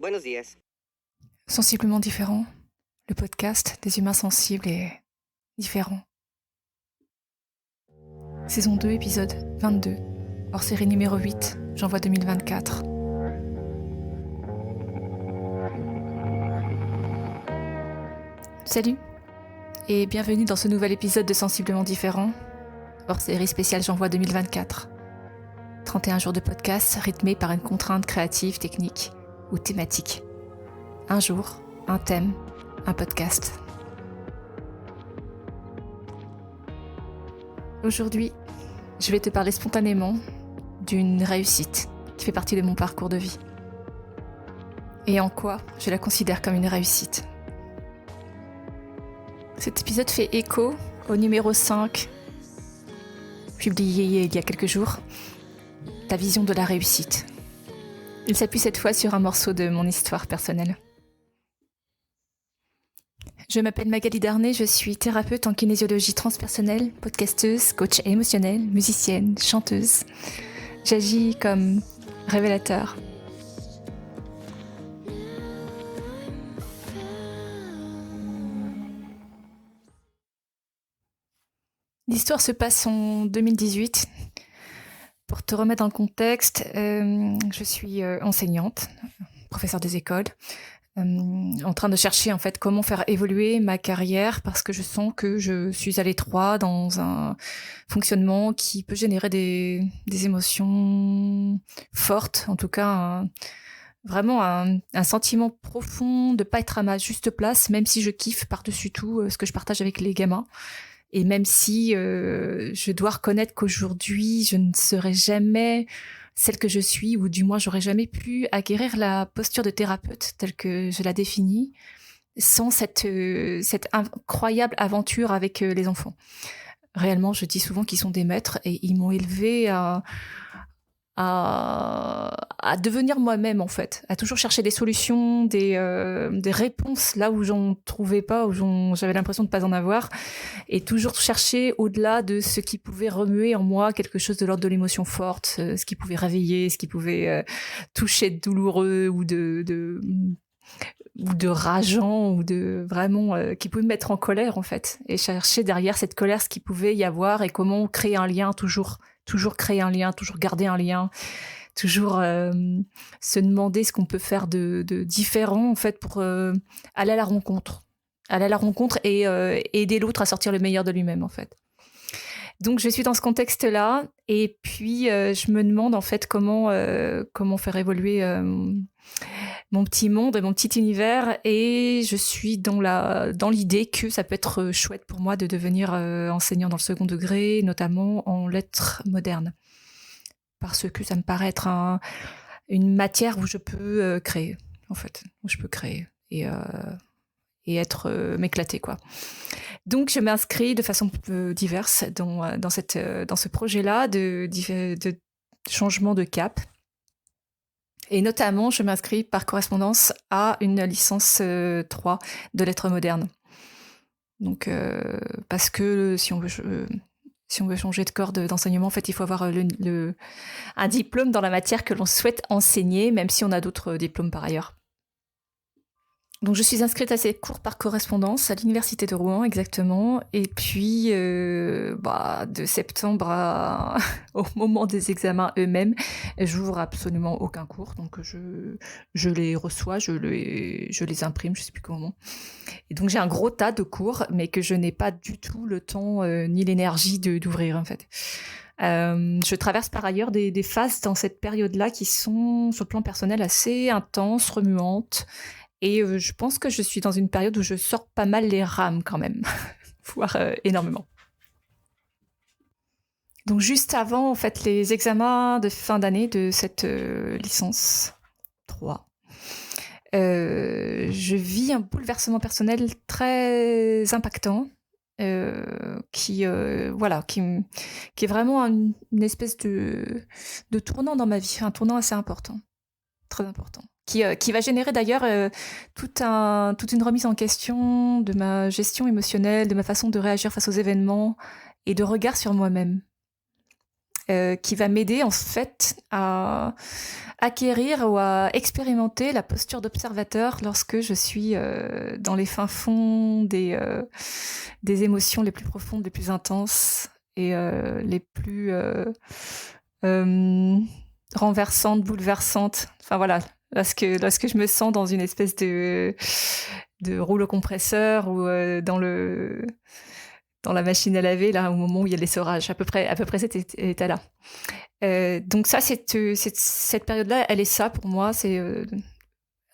Buenos días. Sensiblement différent, le podcast des humains sensibles et différents. Saison 2, épisode 22, hors série numéro 8, janvier 2024. Salut et bienvenue dans ce nouvel épisode de Sensiblement différent, hors série spéciale janvier 2024. 31 jours de podcast rythmés par une contrainte créative, technique ou thématique. Un jour, un thème, un podcast. Aujourd'hui, je vais te parler spontanément d'une réussite qui fait partie de mon parcours de vie. Et en quoi je la considère comme une réussite. Cet épisode fait écho au numéro 5, publié il y a quelques jours, Ta vision de la réussite. Il s'appuie cette fois sur un morceau de mon histoire personnelle. Je m'appelle Magali Darnay, je suis thérapeute en kinésiologie transpersonnelle, podcasteuse, coach émotionnelle, musicienne, chanteuse. J'agis comme révélateur. L'histoire se passe en 2018. Pour te remettre dans le contexte, je suis enseignante, professeure des écoles, en train de chercher en fait comment faire évoluer ma carrière parce que je sens que je suis à l'étroit dans un fonctionnement qui peut générer des émotions fortes, en tout cas vraiment un sentiment profond de pas être à ma juste place, même si je kiffe par-dessus tout ce que je partage avec les gamins. Et même si je dois reconnaître qu'aujourd'hui, je ne serai jamais celle que je suis, ou du moins, j'aurais jamais pu acquérir la posture de thérapeute telle que je la définis, sans cette incroyable aventure avec les enfants. Réellement, je dis souvent qu'ils sont des maîtres et ils m'ont élevée à devenir moi-même en fait, à toujours chercher des solutions, des réponses là où j'en trouvais pas, où j'avais l'impression de pas en avoir, et toujours chercher au-delà de ce qui pouvait remuer en moi quelque chose de l'ordre de l'émotion forte, ce qui pouvait réveiller, ce qui pouvait toucher de douloureux ou de rageant, ou de vraiment qui pouvait me mettre en colère en fait, et chercher derrière cette colère ce qu'il pouvait y avoir et comment créer un lien, toujours créer un lien, toujours garder un lien, toujours se demander ce qu'on peut faire de différent en fait pour aller à la rencontre et aider l'autre à sortir le meilleur de lui-même en fait. Donc je suis dans ce contexte-là, et puis je me demande en fait comment faire évoluer mon petit monde et mon petit univers, et je suis dans l'idée que ça peut être chouette pour moi de devenir enseignant dans le second degré, notamment en lettres modernes, parce que ça me paraît être une matière où je peux créer, en fait, où je peux créer et être m'éclater quoi. Donc je m'inscris de façon diverse dans ce projet-là de changement de cap. Et notamment, je m'inscris par correspondance à une licence 3 de lettres modernes. Donc, parce que si on veut changer de corps d'enseignement, en fait, il faut avoir un diplôme dans la matière que l'on souhaite enseigner, même si on a d'autres diplômes par ailleurs. Donc je suis inscrite à ces cours par correspondance à l'université de Rouen exactement, et puis de septembre au moment des examens eux-mêmes, j'ouvre absolument aucun cours, donc je les reçois, je les imprime, je sais plus comment. Et donc j'ai un gros tas de cours, mais que je n'ai pas du tout le temps ni l'énergie d'ouvrir en fait. Je traverse par ailleurs des phases dans cette période-là qui sont sur le plan personnel assez intenses, remuantes. Et je pense que je suis dans une période où je sors pas mal les rames quand même, voire énormément. Donc juste avant en fait les examens de fin d'année de cette licence 3, je vis un bouleversement personnel très impactant, qui est vraiment une espèce de tournant dans ma vie, un tournant assez important, très important. Qui va générer d'ailleurs toute une remise en question de ma gestion émotionnelle, de ma façon de réagir face aux événements et de regard sur moi-même. qui va m'aider en fait à acquérir ou à expérimenter la posture d'observateur lorsque je suis dans les fins fonds des émotions les plus profondes, les plus intenses et les plus renversantes, bouleversantes. Enfin voilà, lorsque je me sens dans une espèce de rouleau compresseur ou dans la machine à laver, là, au moment où il y a l'essorage, à peu près cet état-là. Donc ça, cette période-là, elle est ça pour moi, c'est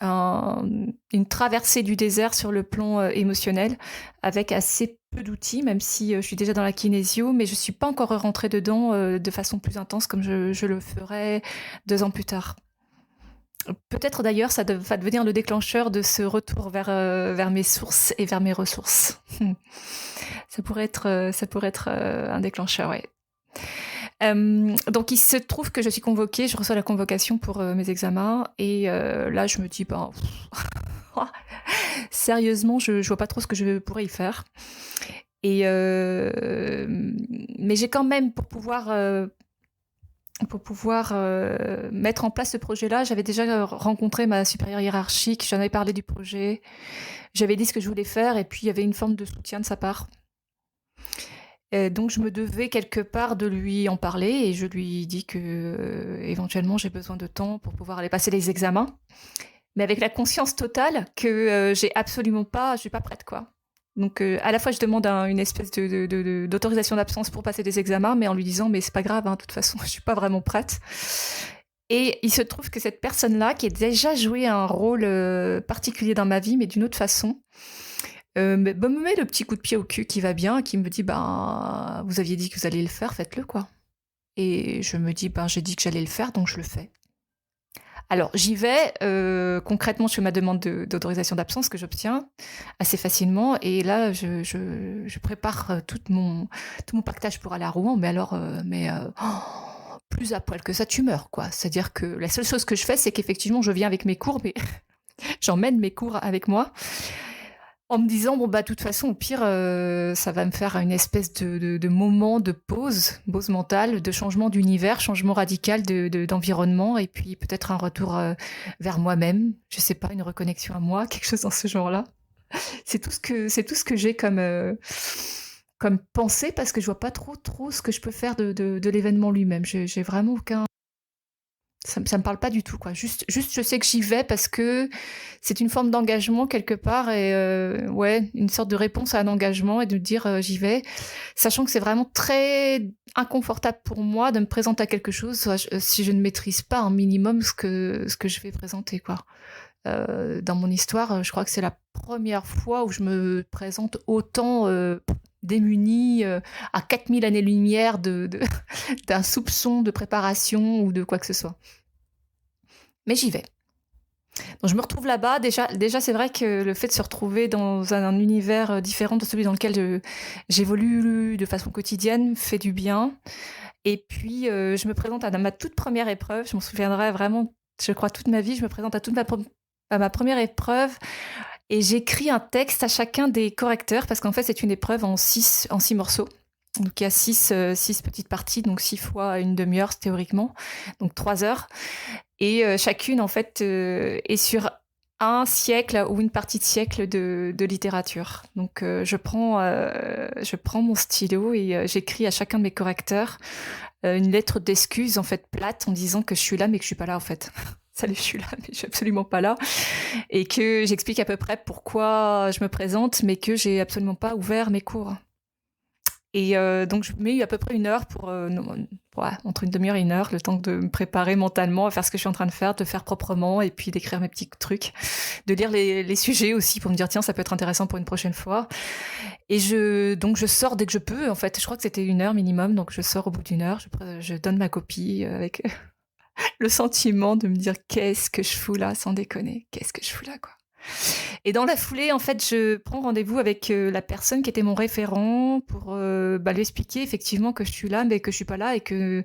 une traversée du désert sur le plan émotionnel, avec assez peu d'outils, même si je suis déjà dans la kinésio, mais je ne suis pas encore rentrée dedans de façon plus intense comme je le ferai 2 ans plus tard. Peut-être d'ailleurs, ça va devenir le déclencheur de ce retour vers mes sources et vers mes ressources. Ça pourrait être un déclencheur, ouais. Donc il se trouve que je suis convoquée, je reçois la convocation pour mes examens et là je me dis sérieusement je vois pas trop ce que je pourrais y faire et mais j'ai quand même pour pouvoir mettre en place ce projet-là, j'avais déjà rencontré ma supérieure hiérarchique, j'en avais parlé du projet, j'avais dit ce que je voulais faire et puis il y avait une forme de soutien de sa part. Donc je me devais quelque part de lui en parler et je lui dis que éventuellement j'ai besoin de temps pour pouvoir aller passer les examens, mais avec la conscience totale que je suis pas prête quoi. Donc à la fois je demande une espèce d'autorisation d'absence pour passer des examens, mais en lui disant mais c'est pas grave, hein, de toute façon je suis pas vraiment prête. Et il se trouve que cette personne-là, qui a déjà joué un rôle particulier dans ma vie, mais d'une autre façon, me met le petit coup de pied au cul qui va bien, qui me dit vous aviez dit que vous alliez le faire, faites-le quoi. Et je me dis j'ai dit que j'allais le faire, donc je le fais. Alors j'y vais, concrètement je fais ma demande d'autorisation d'absence que j'obtiens assez facilement et là je prépare tout mon pactage pour aller à Rouen, mais alors plus à poil que ça tu meurs quoi. C'est-à-dire que la seule chose que je fais c'est qu'effectivement je viens avec mes cours, mais j'emmène mes cours avec moi. En me disant, de toute façon, au pire, ça va me faire une espèce de moment de pause mentale, de changement d'univers, changement radical d'environnement, et puis peut-être un retour vers moi-même, je sais pas, une reconnexion à moi, quelque chose dans ce genre-là. C'est tout ce que j'ai comme pensée, parce que je vois pas trop ce que je peux faire de l'événement lui-même. J'ai vraiment aucun... Ça me parle pas du tout, quoi. Juste, je sais que j'y vais parce que c'est une forme d'engagement quelque part et une sorte de réponse à un engagement et de dire j'y vais, sachant que c'est vraiment très inconfortable pour moi de me présenter à quelque chose si je ne maîtrise pas un minimum ce que je vais présenter, quoi. Dans mon histoire, je crois que c'est la première fois où je me présente autant démunie à 4000 années-lumière d'un soupçon de préparation ou de quoi que ce soit. Mais j'y vais. Donc je me retrouve là-bas. Déjà c'est vrai que le fait de se retrouver dans un univers différent de celui dans lequel j'évolue de façon quotidienne fait du bien. Et puis je me présente à ma toute première épreuve. Je m'en souviendrai vraiment, je crois, toute ma vie. Je me présente à ma première épreuve. Et j'écris un texte à chacun des correcteurs, parce qu'en fait, c'est une épreuve en 6 morceaux. Donc, il y a 6 petites parties, donc 6 fois une demi-heure théoriquement, donc 3 heures. Et chacune, en fait, est sur un siècle ou une partie de siècle de littérature. Donc, je prends mon stylo et j'écris à chacun de mes correcteurs une lettre d'excuse, en fait, plate, en disant que je suis là, mais que je suis pas là, en fait. Salut, je suis là, mais je suis absolument pas là. Et que j'explique à peu près pourquoi je me présente, mais que j'ai absolument pas ouvert mes cours. Et donc, je mets à peu près une heure entre une demi-heure et une heure, le temps de me préparer mentalement à faire ce que je suis en train de faire, de faire proprement, et puis d'écrire mes petits trucs, de lire les sujets aussi pour me dire, tiens, ça peut être intéressant pour une prochaine fois. Et donc, je sors dès que je peux. En fait, je crois que c'était 1 heure minimum, donc je sors au bout d'1 heure, je donne ma copie avec... le sentiment de me dire qu'est-ce que je fous là, sans déconner, qu'est-ce que je fous là, quoi. Et dans la foulée, en fait, je prends rendez-vous avec la personne qui était mon référent pour lui expliquer effectivement que je suis là, mais que je suis pas là et que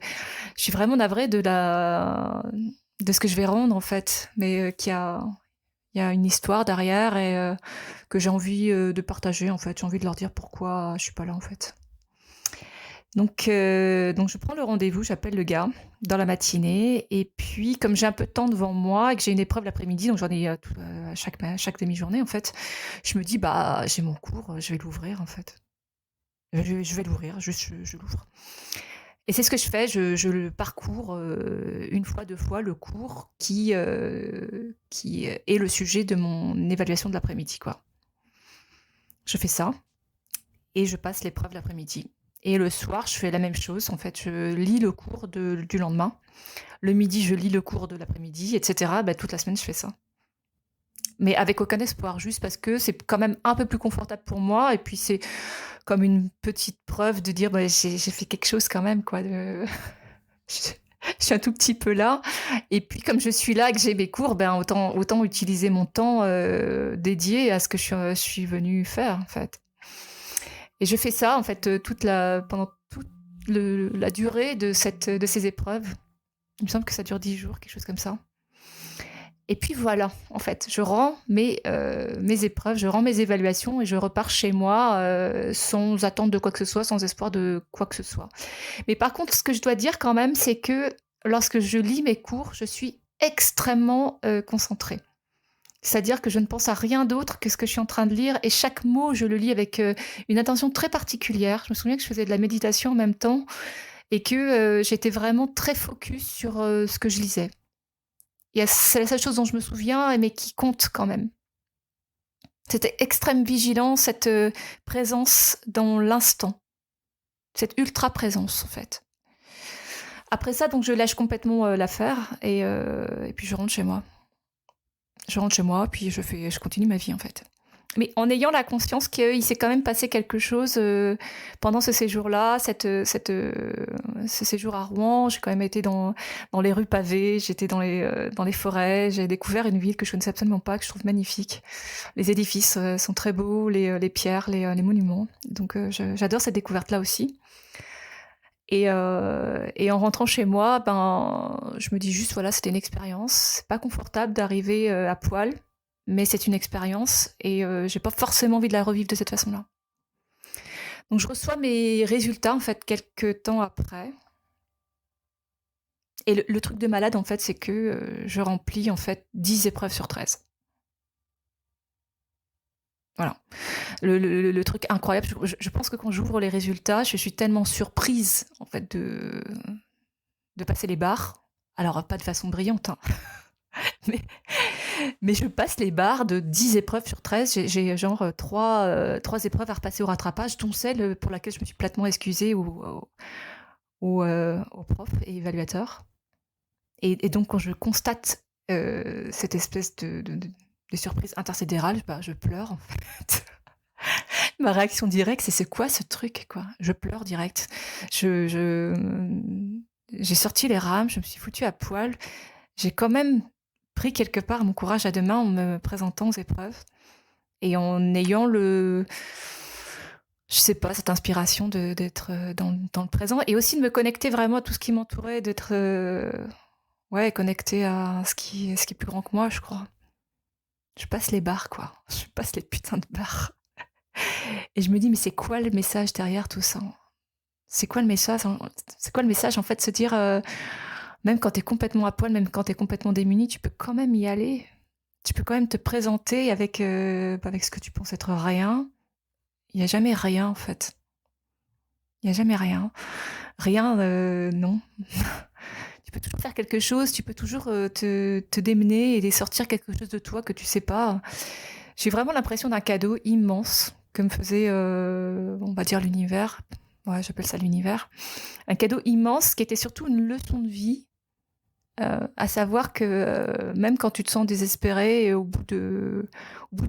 je suis vraiment navrée de ce que je vais rendre, en fait, mais qu'il y a une histoire derrière et que j'ai envie de partager, en fait. J'ai envie de leur dire pourquoi je suis pas là, en fait. Donc je prends le rendez-vous, j'appelle le gars dans la matinée et puis comme j'ai un peu de temps devant moi et que j'ai une épreuve l'après-midi, donc j'en ai, chaque demi-journée en fait, je me dis: «Bah, j'ai mon cours, je vais l'ouvrir en fait. Je vais l'ouvrir, juste je l'ouvre». Et c'est ce que je fais, je le parcours, 1 fois, 2 fois le cours qui est le sujet de mon évaluation de l'après-midi, quoi. Je fais ça et je passe l'épreuve l'après-midi et le soir, je fais la même chose. En fait, je lis le cours du lendemain. Le midi, je lis le cours de l'après-midi et cetera. Bah, toute la semaine, je fais ça. Mais avec aucun espoir, juste parce que c'est quand même un peu plus confortable pour moi et puis c'est comme une petite preuve de dire: «Bah, j'ai fait quelque chose quand même, quoi, de je je suis un tout petit peu là» et puis comme je suis là et que j'ai mes cours, ben, autant utiliser mon temps, dédié à ce que je suis venue faire, en fait. Et je fais ça, en fait, pendant toute la durée de ces épreuves. Il me semble que ça dure 10 jours, quelque chose comme ça. Et puis voilà, en fait, je rends mes épreuves, je rends mes évaluations et je repars chez moi sans attendre de quoi que ce soit, sans espoir de quoi que ce soit. Mais par contre, ce que je dois dire quand même, c'est que lorsque je lis mes cours, je suis extrêmement concentrée. C'est-à-dire que je ne pense à rien d'autre que ce que je suis en train de lire et chaque mot, je le lis avec une attention très particulière. Je me souviens que je faisais de la méditation en même temps et que j'étais vraiment très focus sur ce que je lisais. C'est la seule chose dont je me souviens, mais qui compte quand même. C'était extrême vigilance, cette présence dans l'instant, cette ultra présence en fait. Après ça, donc je lâche complètement l'affaire et puis je rentre chez moi. Je rentre chez moi, puis je continue ma vie en fait. Mais en ayant la conscience qu'il s'est quand même passé quelque chose pendant ce séjour-là, ce séjour à Rouen. J'ai quand même été dans les rues pavées, j'étais dans les forêts, j'ai découvert une ville que je connaissais absolument pas, que je trouve magnifique. Les édifices sont très beaux, les pierres, les monuments. Donc j'adore cette découverte-là aussi. Et en rentrant chez moi, ben, je me dis juste, voilà, c'était une expérience. C'est pas confortable d'arriver à poil, mais c'est une expérience et j'ai pas forcément envie de la revivre de cette façon-là. Donc je reçois mes résultats en fait quelques temps après. Et le truc de malade en fait, c'est que je remplis en fait 10 épreuves sur 13. Voilà. Le truc incroyable, je pense que quand j'ouvre les résultats, je suis tellement surprise en fait de passer les barres. Alors pas de façon brillante, hein. mais, mais je passe les barres de 10 épreuves sur 13. J'ai genre 3 épreuves à repasser au rattrapage, dont celle pour laquelle je me suis platement excusée au prof et évaluateur. Et donc quand je constate cette espèce de surprise intersidérale, bah, je pleure en fait. Ma réaction directe, c'est quoi ce truc, quoi? Je pleure direct. J'ai sorti les rames, je me suis foutue à poil. J'ai quand même pris quelque part mon courage à deux mains en me présentant aux épreuves et en ayant je sais pas, cette inspiration d'être dans le présent et aussi de me connecter vraiment à tout ce qui m'entourait, d'être ouais, connectée à ce qui est plus grand que moi, je crois. Je passe les barres, quoi. Je passe les putains de barres. Et je me dis, mais c'est quoi le message derrière tout ça? C'est quoi le message? C'est quoi le message, en fait, se dire, même quand t'es complètement à poil, même quand t'es complètement démuni, tu peux quand même y aller. Tu peux quand même te présenter avec ce que tu penses être rien. Il n'y a jamais rien, en fait. Il n'y a jamais rien. Rien, non. Tu peux toujours faire quelque chose, tu peux toujours te démener et sortir quelque chose de toi que tu sais pas. J'ai vraiment l'impression d'un cadeau immense que me faisait, on va dire, l'univers. Ouais, j'appelle ça l'univers. Un cadeau immense qui était surtout une leçon de vie, à savoir que même quand tu te sens désespéré et au bout de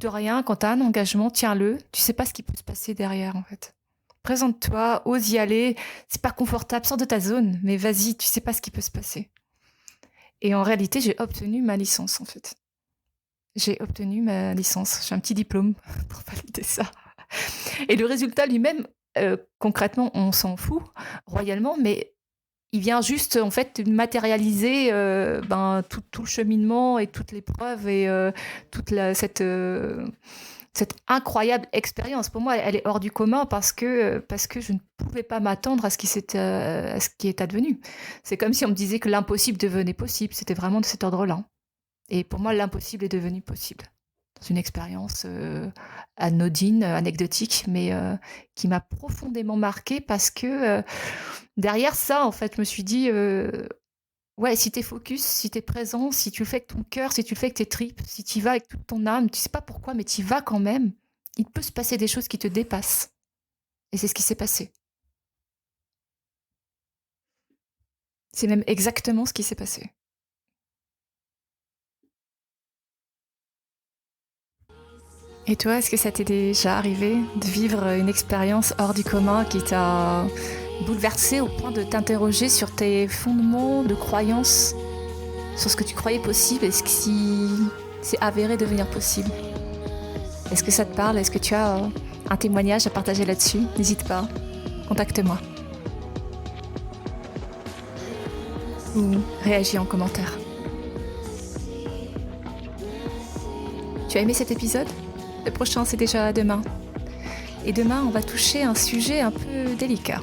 rien, quand tu as un engagement, tiens-le. Tu sais pas ce qui peut se passer derrière, en fait. Présente-toi, ose y aller. C'est pas confortable, sors de ta zone, mais vas-y, tu sais pas ce qui peut se passer. Et en réalité, j'ai obtenu ma licence, en fait. J'ai obtenu ma licence. J'ai un petit diplôme pour valider ça. Et le résultat lui-même, concrètement, on s'en fout royalement, mais il vient juste en fait matérialiser tout le cheminement et toute l'épreuve et toute cette cette incroyable expérience. Pour moi, elle est hors du commun parce que je ne pouvais pas m'attendre à ce qui est advenu. C'est comme si on me disait que l'impossible devenait possible. C'était vraiment de cet ordre-là. Et pour moi, l'impossible est devenu possible. Dans une expérience anodine, anecdotique, mais qui m'a profondément marquée parce que derrière ça, en fait, je me suis dit, ouais, si t'es focus, si t'es présent, si tu le fais avec ton cœur, si tu le fais avec tes tripes, si tu y vas avec toute ton âme, tu sais pas pourquoi, mais tu y vas quand même, il peut se passer des choses qui te dépassent. Et c'est ce qui s'est passé. C'est même exactement ce qui s'est passé. Et toi, est-ce que ça t'est déjà arrivé de vivre une expérience hors du commun qui t'a bouleversé au point de t'interroger sur tes fondements de croyances, sur ce que tu croyais possible et ce qui s'est avéré devenir possible? Est-ce que ça te parle? Est-ce que tu as un témoignage à partager là-dessus? N'hésite pas, contacte-moi ou réagis en commentaire. Tu as aimé cet épisode? Le prochain, c'est déjà demain. Et demain, on va toucher un sujet un peu délicat.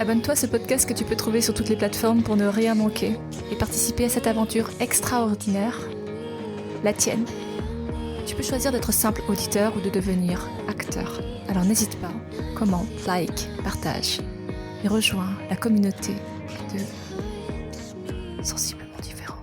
Abonne-toi à ce podcast que tu peux trouver sur toutes les plateformes pour ne rien manquer et participer à cette aventure extraordinaire, la tienne. Tu peux choisir d'être simple auditeur ou de devenir acteur. Alors n'hésite pas, commente, like, partage et rejoins la communauté de Sensiblement Différents.